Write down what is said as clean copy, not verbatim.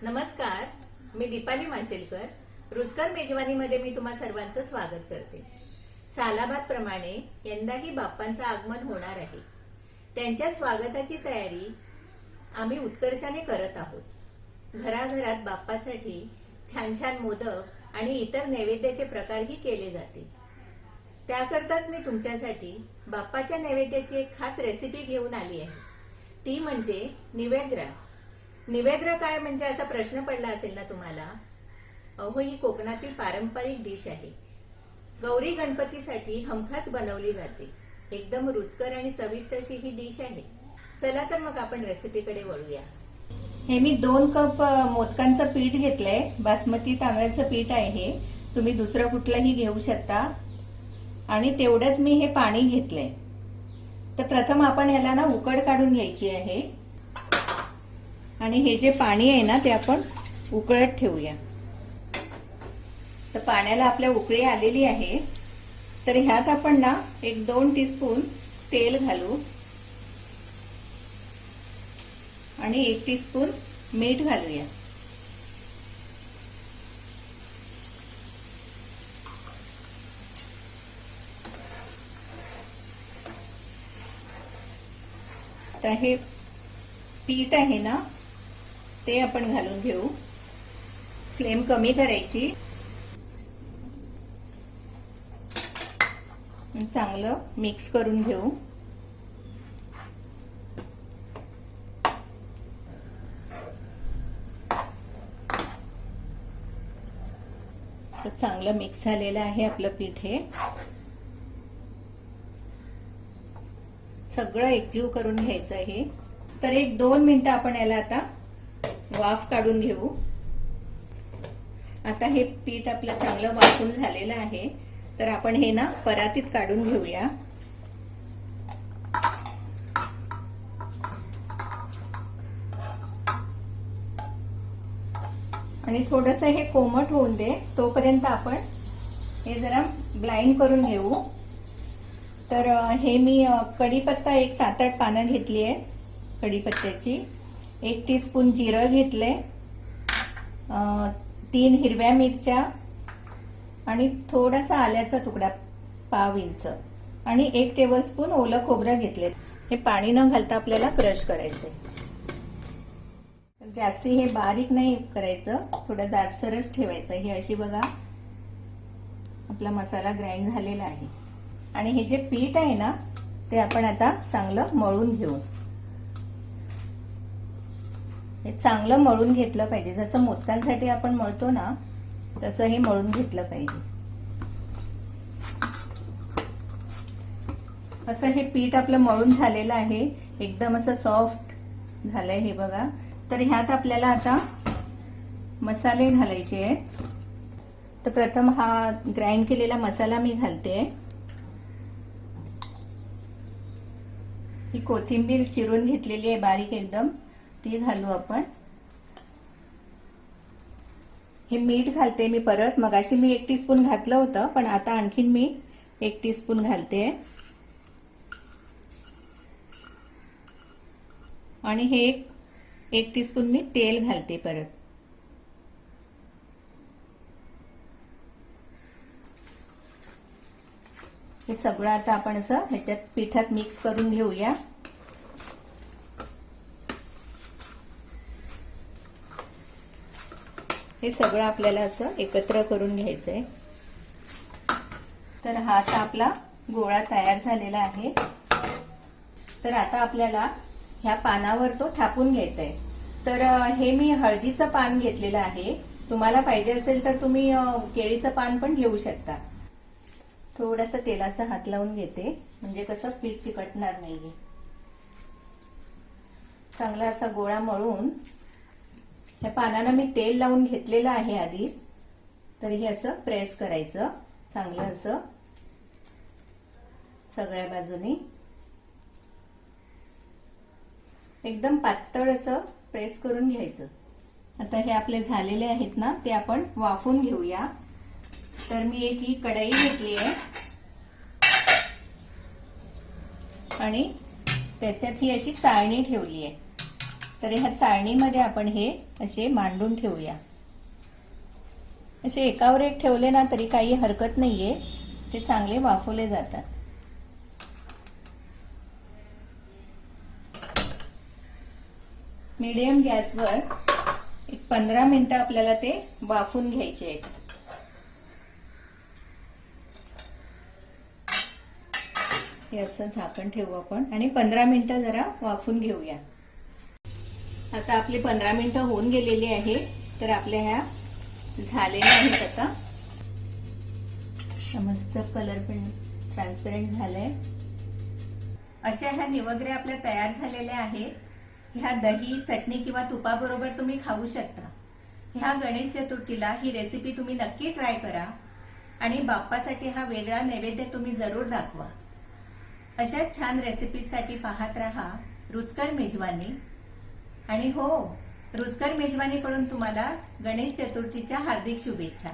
नमस्कार, मी दीपाली माशेलकर. रुचकर मेजवानीमध्ये मी तुम्हा सर्वांचं स्वागत करते. सालाबाद प्रमाणे यंदाही बाप्पांचं आगमन होणार आहे. त्यांच्या स्वागताची तयारी आम्ही उत्कर्षाने करत आहोत. घराघरात बाप्पासाठी छान छान मोदक आणि इतर नैवेद्याचे प्रकारही केले जातील. त्याकरताच मी तुमच्यासाठी बाप्पाच्या नैवेद्याची एक खास रेसिपी घेऊन आली आहे. ती म्हणजे निवेग्रा. निवेग्रा काय म्हणजे असा प्रश्न पडला असेल ना तुम्हाला. अहो, ही कोकणातील पारंपरिक डिश आहे. गौरी गणपतीसाठी हमखास बनवली जाते. एकदम रुचकर आणि चविष्ट अशी ही डिश आहे. चला तर मग आपण रेसिपीकडे वळूया. हे मी 2 कप मोदकांचं पीठ घेतलंय. बासमती तांदळाचं पीठ आहे. तुम्ही दुसरं कुठलंही घेऊ शकता. आणि तेवढंच मी हे पाणी घेतलंय. तर प्रथम आपण ह्याला ना उकड काढून घ्यायची आहे. आणि हे जे पाणी आहे ना ते आपण उकळत ठेवूया. तर पाण्याला आपल्या उकळी आलेली आहे. तर ह्यात आपण ना 1-2 टीस्पून तेल घालू आणि 1 टीस्पून मीठ घालूया. तर हे पीठ आहे ना ते आपण घालून घेऊ. फ्लेम कमी करायची. चांगलं मिक्स करून घेऊ. तर चांगलं मिक्स झालेलं आहे आपलं पीठ. हे सगळं एकजीव करून घ्यायचं आहे. तर 1-2 मिनिटं आपण याला आता वाफ काढून घेऊ. आता हे पीठ आपलं चांगलं वाफून झालेलं आहे. तर आपण हे ना परातीत काढून घेऊया. आणि थोडंसं हे कोमट होऊन दे तोपर्यंत आपण हे जरा ब्लाइंड करून घेऊ. तर हे मी कढीपत्ता 7-8 पानं घेतली आहे कढीपत्त्याची. 1 टीस्पून जिरं घेतले, 3 हिरव्या मिरच्या आणि थोडासा आल्याचा तुकडा पाव इंच आणि 1 टेबलस्पून ओलं खोबरं घेतले. हे पाणी न घालता आपल्याला क्रश करायचे. जास्ती हे बारीक नाही करायचं, थोडं जाडसरच ठेवायचं. हे अशी बघा आपला मसाला ग्राइंड झालेला आहे. आणि हे जे पीठ आहे ना ते आपण आता चांगलं मळून घेऊ. हे चांगलं मळून घेतलं पाहिजे. जसं मोदकांसाठी आपण मळतो ना तसं हे मळून घेतलं पाहिजे. असं हे पीठ आपलं मळून झालेलं आहे. एकदम असं सॉफ्ट झालंय हे बघा. तर ह्यात आपल्याला आता मसाले घालायचे आहेत. तर प्रथम हा ग्राइंड केलेला मसाला मी घालते. ही कोथिंबीर चिरून घेतलेली आहे बारीक एकदम, ती घालू आपण. हे मीठ घालते मी परत. मगाशी मी 1 टीस्पून घातलं होतं पण आता आणखीन मी 1 टीस्पून घालते. आणि हे 1 टीस्पून मी तेल घालते परत. हे सगळं आता आपण असं ह्याच्यात पिठात मिक्स करून घेऊया. हे सगळं आपल्याला असं एकत्र करून घ्यायचंय. तर हा असा आपला गोळा तयार झालेला आहे. तर आता आपल्याला ह्या पानावर तो थापून घ्यायचा आहे. तर हे मी हळदीचं पान घेतलेलं आहे. तुम्हाला पाहिजे असेल तर तुम्ही केळीचं पान पण घेऊ शकता. थोडासा तेलाचा हात लावून घेते म्हणजे कसं पीठ चिकटणार नाहीये. चांगला असा गोळा मळून ह्या पानांना मी तेल लावून घेतलेलं आहे आधीच. तर हे असं प्रेस करायचं चांगलं असं सगळ्या बाजूनी. एकदम पातळ असं प्रेस करून घ्यायचं. आता हे आपले झालेले आहेत ना ते आपण वाफून घेऊया. तर मी एक ही कढई घेतली आहे आणि त्याच्यात ही अशी चाळणी ठेवली आहे. तर ह्या चाळणीमध्ये आपण हे असे मांडून ठेवूया. असे एकावर एक ठेवले ना तरी काही हरकत नाहीये, ते चांगले वाफवले जातात. मीडियम गॅसवर एक 15 मिनिटं आपल्याला ते वाफून घ्यायचे आहेत. हे असं झाकण ठेवू आपण आणि 15 मिनिटं जरा वाफून घेऊया. आता आपली 15 मिनिटं होऊन गेलेली आहे. तर आपल्या ह्या झालेल्या आहेत. आता मस्त कलर पण ट्रान्सपरंट झालाय. अशा ह्या निवगरे आपल्या तयार झालेल्या आहेत. ह्या दही, चटणी किंवा तुपाबरोबर तुम्ही खाऊ शकता. ह्या गणेश चतुर्थीला ही रेसिपी तुम्ही नक्की ट्राय करा आणि बाप्पासाठी हा वेगळा नैवेद्य तुम्ही जरूर दाखवा. अशाच छान रेसिपीजसाठी पाहत रहा रुचकर मेजवानी. आणि हो, रुचकर मेजवानीकडून तुम्हाला गणेश चतुर्थीच्या हार्दिक शुभेच्छा.